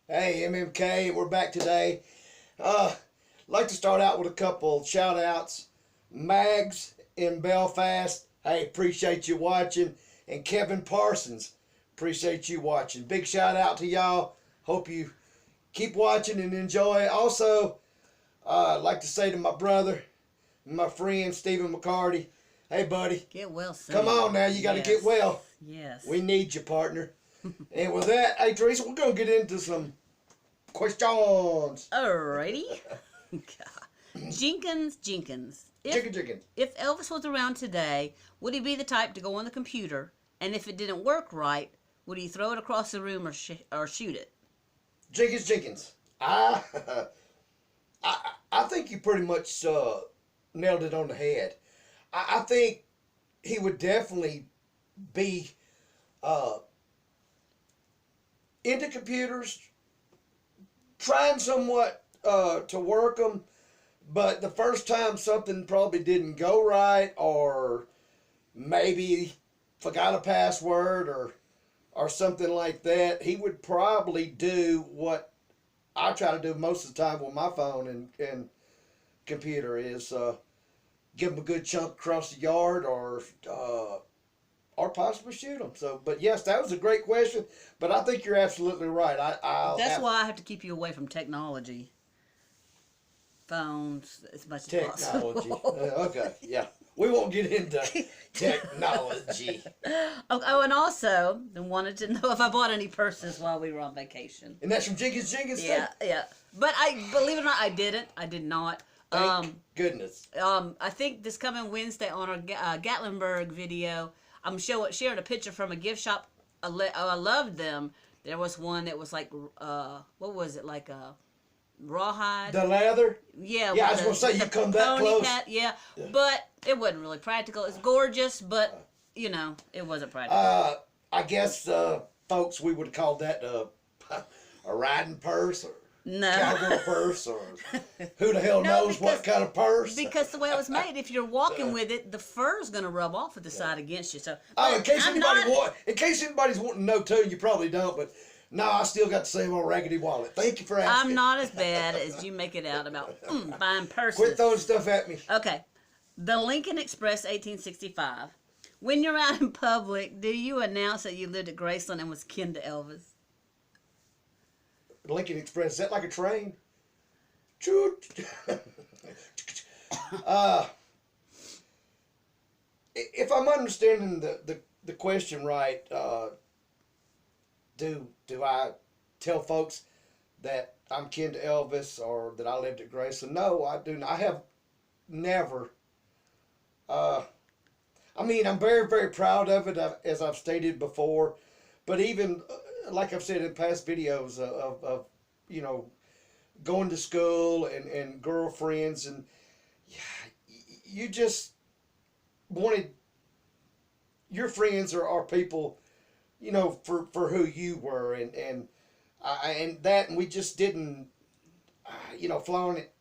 Hey, MMK, we're back today. Like to start out with a couple shout outs. Mags in Belfast, hey, appreciate you watching. And Kevin Parsons, appreciate you watching. Big shout out to y'all. Hope you keep watching and enjoy. Also, I'd like to say to my brother, my friend Stephen McCarty, hey, buddy. Get well soon. Come on now, you got to get well. Yes. We need you, partner. And with that, hey, Teresa, we're going to get into some questions. Alrighty. Jenkins. Chicken. If Elvis was around today, would he be the type to go on the computer, and if it didn't work right, would he throw it across the room or shoot it? Jenkins. I think you pretty much nailed it on the head. I think he would definitely be into computers, trying somewhat to work them, but the first time something probably didn't go right, or maybe forgot a password or something like that, he would probably do what I try to do most of the time with my phone and computer is give them a good chunk across the yard or possibly shoot them. So, but yes, that was a great question. But I think you're absolutely right. That's why I have to keep you away from technology, phones, as much as possible. Okay, yeah. We won't get into technology. Oh, and also, they wanted to know if I bought any purses while we were on vacation. And that's from Jenkins. Yeah. But believe it or not, I didn't. I did not. Thank goodness. I think this coming Wednesday on our Gatlinburg video, I'm sharing a picture from a gift shop. I loved them. There was one that was like, what was it, like a rawhide? The leather? Yeah. Yeah, I was going to say, you come that close. Yeah, but it wasn't really practical. It's gorgeous, but, it wasn't practical. I guess, folks, we would have called that a riding purse or cowgirl purse or who the hell knows what kind of purse. Because the way it was made, if you're walking with it, the fur's going to rub off at the side against you. So, in case anybody's wanting to know too, you probably don't, but no, I still got the same old raggedy wallet. Thank you for asking. I'm not as bad as you make it out about buying purses. Quit throwing stuff at me. Okay. The Lincoln Express 1865. When you're out in public, do you announce that you lived at Graceland and was kin to Elvis? Lincoln Express, is that like a train? If I'm understanding the question right, do I tell folks that I'm kin to Elvis or that I lived at Graceland? No, I do not. I have never. I'm very, very proud of it, as I've stated before. But even, like I've said in past videos of going to school and girlfriends, and you just wanted your friends or people, for who you were, and we just didn't, flying it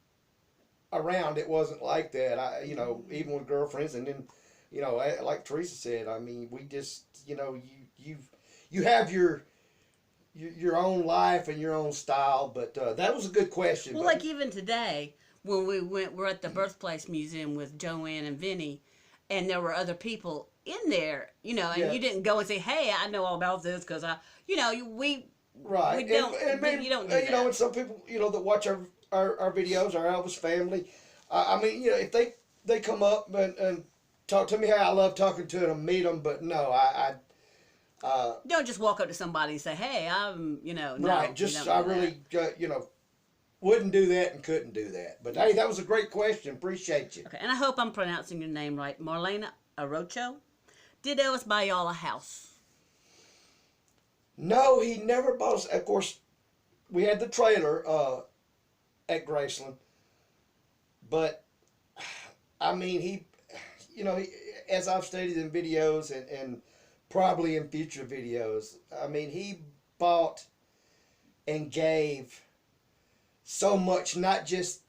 around. It wasn't like that. Even with girlfriends, and then, like Teresa said, we just, you have your own life and your own style, but that was a good question. Well, like even today, when we're at the Birthplace Museum with Joanne and Vinny, and there were other people in there, and you didn't go and say, "Hey, I know all about this," because we right. We don't, you don't do that. And some people, that watch our videos, our Elvis family, if they come up and talk to me, hey, I love talking to them, meet them, but no, I don't just walk up to somebody and say, "Hey, I'm," no. Right. I really, wouldn't do that and couldn't do that. But hey, that was a great question. Appreciate you. Okay, and I hope I'm pronouncing your name right. Marlena Arocho. Did Elvis buy y'all a house? No, he never bought us. Of course, we had the trailer at Graceland, but he, as I've stated in videos and probably in future videos, he bought and gave so much, not just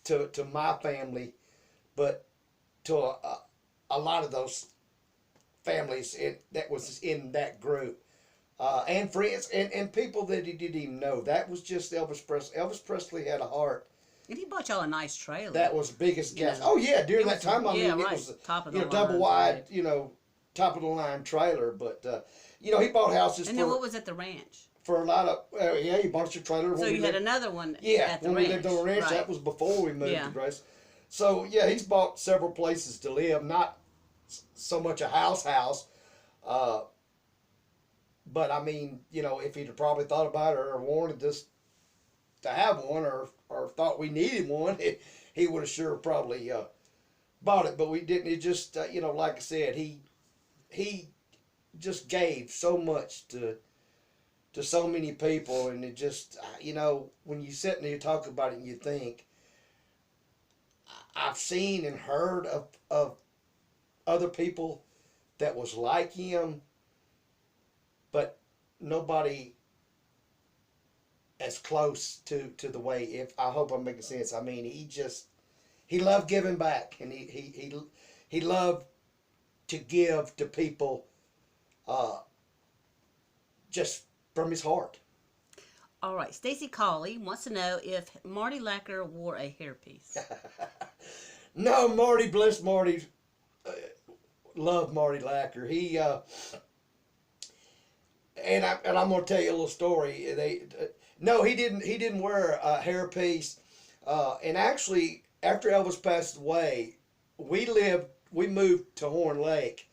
to my family, but to a lot of those families that was in that group. and friends and people that he didn't even know. That was just Elvis Presley. Elvis Presley had a heart. And he bought y'all a nice trailer. That was biggest gas. know, Oh yeah, during that was, time, I mean, yeah, it right. was Top of the line, double wide, right. Top of the line trailer. But he bought houses And then what was at the ranch? for a lot of he bought us a trailer. So when you had another one. Yeah, at the when ranch. we lived on the ranch, right. that was before we moved Yeah. to Grace. So yeah, he's bought several places to live. Not so much a house, uh, but I mean, if he'd have probably thought about it or wanted us to have one or thought we needed one, he would have sure probably bought it. But we didn't. It just like I said, he just gave so much to so many people, and it just when you sit and you talk about it and you think, I've seen and heard of other people that was like him, but nobody as close to the way. If I hope I'm making sense. I mean, he loved giving back, and he loved to give to people, just from his heart. All right, Stacy Colley wants to know if Marty Lacker wore a hairpiece. No, Marty, bless Marty. Love Marty Lacker. He and I'm gonna tell you a little story. No, he didn't. He didn't wear a hairpiece. And actually, after Elvis passed away, we moved to Horn Lake,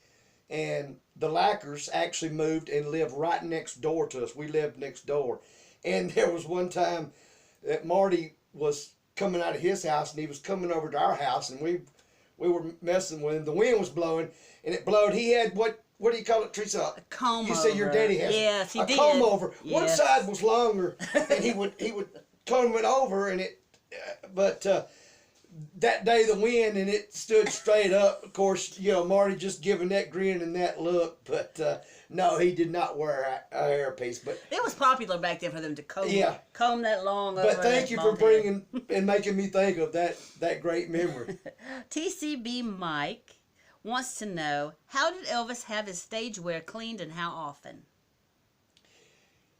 and the Lackers actually moved and lived right next door to us. We lived next door, and there was one time that Marty was coming out of his house, and he was coming over to our house, and we were messing with him. The wind was blowing, and it blowed. He had what do you call it, Teresa? A comb over. You say your daddy has yes, he a did. comb over. Yes. One side was longer, and he would comb it over, and it. But that day the wind, and it stood straight up. Of course, Marty just giving that grin and that look, but no, he did not wear a hairpiece. But it was popular back then for them to comb that long. But over thank you for bringing and making me think of that great memory. TCB Mike wants to know, how did Elvis have his stage wear cleaned and how often?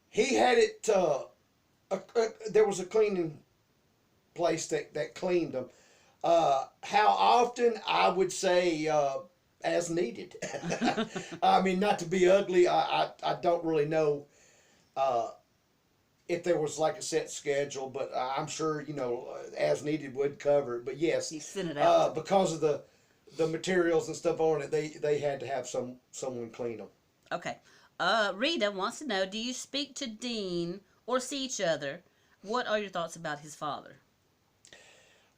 He had it. There was a cleaning place that cleaned them. How often? I would say as needed. I mean, not to be ugly. I don't really know if there was like a set schedule, but I'm sure as needed would cover it. But yes, you sent it out because of the materials and stuff on it. They had to have someone clean them. Okay. Rita wants to know, do you speak to Dean or see each other? What are your thoughts about his father?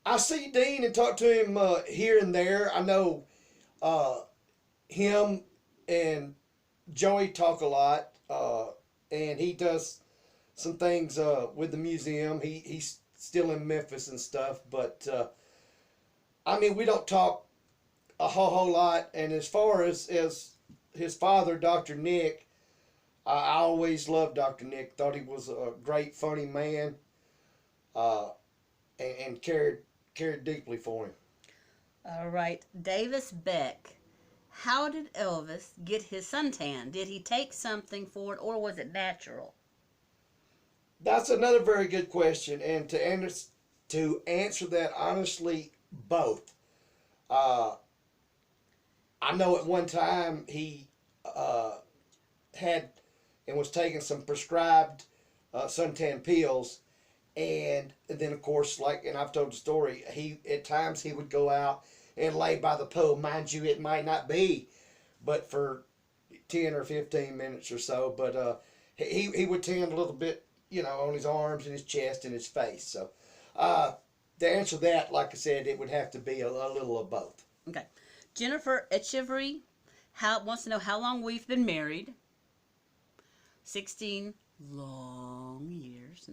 I see Dean and talk to him here and there. I know him and Joey talk a lot, and he does some things with the museum. He's still in Memphis and stuff, but I mean, we don't talk a whole lot. And as far as his father, Dr. Nick, I always loved Dr. Nick. Thought he was a great, funny man, and cared deeply for him. All right. Davis Beck, how did Elvis get his suntan? Did he take something for it, or was it natural? That's another very good question, and to answer that honestly, both. I know at one time he had and was taking some prescribed suntan pills, and then of course, and I've told the story, at times he would go out and lay by the pool. Mind you, it might not be, but for 10 or 15 minutes or so. But he would tan a little bit, on his arms and his chest and his face. So to answer that, like I said, it would have to be a little of both. Okay. Jennifer Echeverry wants to know how long we've been married. 16 long years.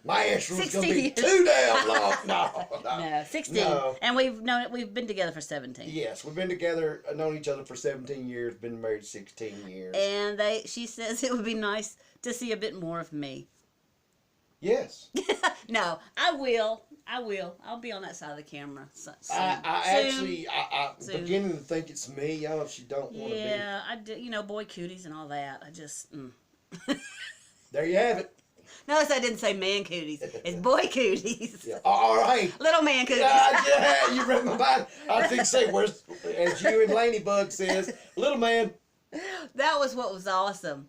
My answer was going to be years. too damn long. No, 16. No. And we've been together for 17. Yes, we've been together, known each other for 17 years, been married 16 years. And she says it would be nice to see a bit more of me. Yes. No, I will. I'll be on that side of the camera soon. I'm beginning to think it's me. If you don't want to be. Yeah, I do. Boy cuties and all that. I just. There you have it. Notice I didn't say man cooties. It's boy cooties. Yeah. All right. Little man cooties. Yeah, you read my mind. I think say where's as you and Laney Bug says, little man. That was what was awesome.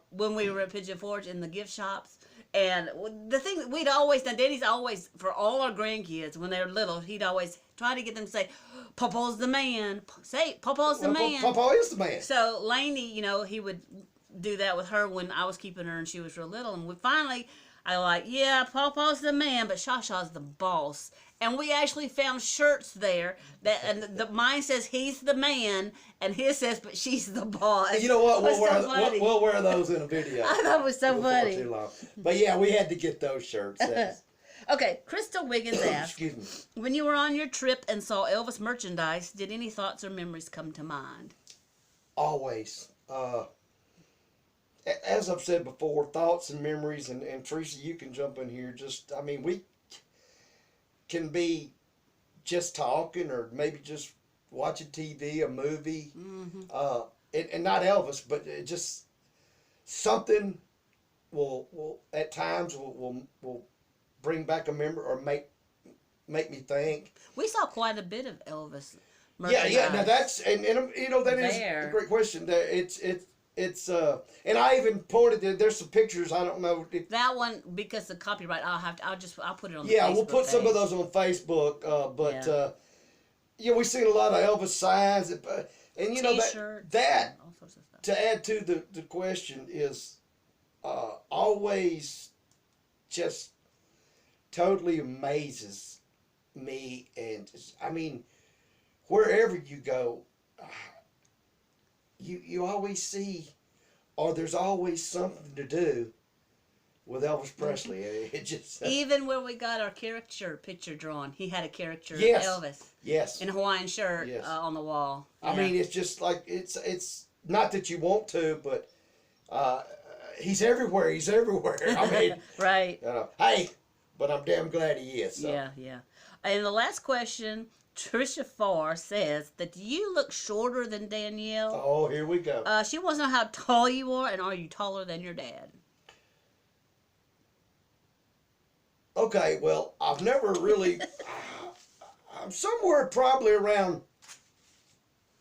When we were at Pigeon Forge in the gift shops. And the thing that we'd always done, Daddy's always, for all our grandkids, when they were little, he'd always try to get them to say, Papa's the man. Say, Papa's the man. Papa is the man. So Lainey, you know, he would do that with her when I was keeping her and she was real little. And we finally, I like, yeah, Papa's the man, but Shasha's the boss. And we actually found shirts there that, and mine says he's the man, and his says, but she's the boss. And you know what? We'll wear those in a video. I thought it was so funny. Too long. But yeah, we had to get those shirts. Okay, Crystal Wiggins asked, Excuse me. when you were on your trip and saw Elvis merchandise, did any thoughts or memories come to mind? Always. As I've said before, thoughts and memories, and Teresa, you can jump in here. Just, I mean, we can be just talking or maybe just watching TV, a movie, and not Elvis, but it just something will at times will bring back a memory or make me think. We saw quite a bit of Elvis merchandise. Yeah. Now that's and you know that is a great question. It's and I even pointed there's some pictures. I don't know if that one, because the copyright, I'll put it on the yeah, Facebook we'll put some page. of those on Facebook. But yeah, we've seen a lot of Elvis signs, and you know that all sorts of stuff. to add to the question is always just totally amazes me, and I mean wherever you go. You always see, or there's always something to do with Elvis Presley. It just even when we got our caricature picture drawn, he had a caricature of Elvis. Yes. In a Hawaiian shirt on the wall. I mean, it's just like it's not that you want to, but he's everywhere. He's everywhere. I mean, right. Hey, but I'm damn glad he is. So. Yeah. And the last question. Trisha Farr says that you look shorter than Danielle. Oh, here we go. She wants to know how tall you are, and are you taller than your dad? Okay, well, I've never really. I'm somewhere probably around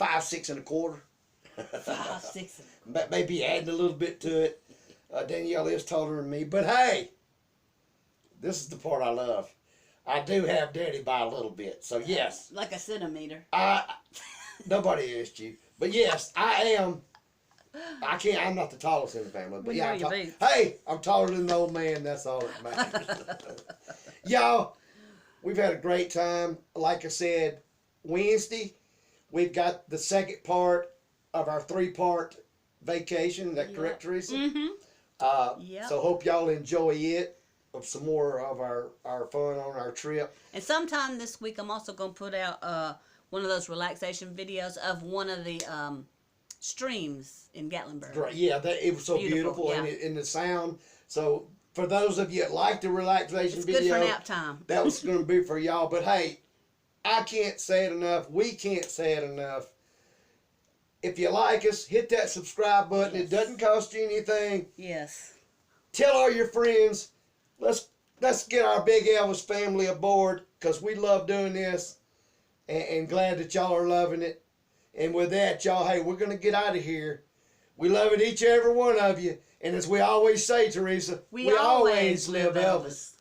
5'6" and a quarter. 5'6". Maybe adding a little bit to it. Danielle is taller than me, but hey, this is the part I love. I do have Daddy by a little bit, so yes. Like a centimeter. Nobody asked you, but yes, I am. I'm not the tallest in the family, but yeah, hey, I'm taller than the old man. That's all that matters. Y'all, we've had a great time. Like I said, Wednesday, we've got the second part of our 3-part vacation. Is that correct, Teresa? Mm-hmm. So hope y'all enjoy it. Of some more of our fun on our trip. And sometime this week, I'm also going to put out one of those relaxation videos of one of the streams in Gatlinburg. Right, yeah, it was so beautiful and the sound. So for those of you that like the relaxation video, good for nap time. That was going to be for y'all. But hey, I can't say it enough. We can't say it enough. If you like us, hit that subscribe button. Yes. It doesn't cost you anything. Yes. Tell all your friends. Let's get our big Elvis family aboard, because we love doing this, and glad that y'all are loving it. And with that, y'all, hey, we're going to get out of here. We love it, each and every one of you. And as we always say, Teresa, we always live Elvis.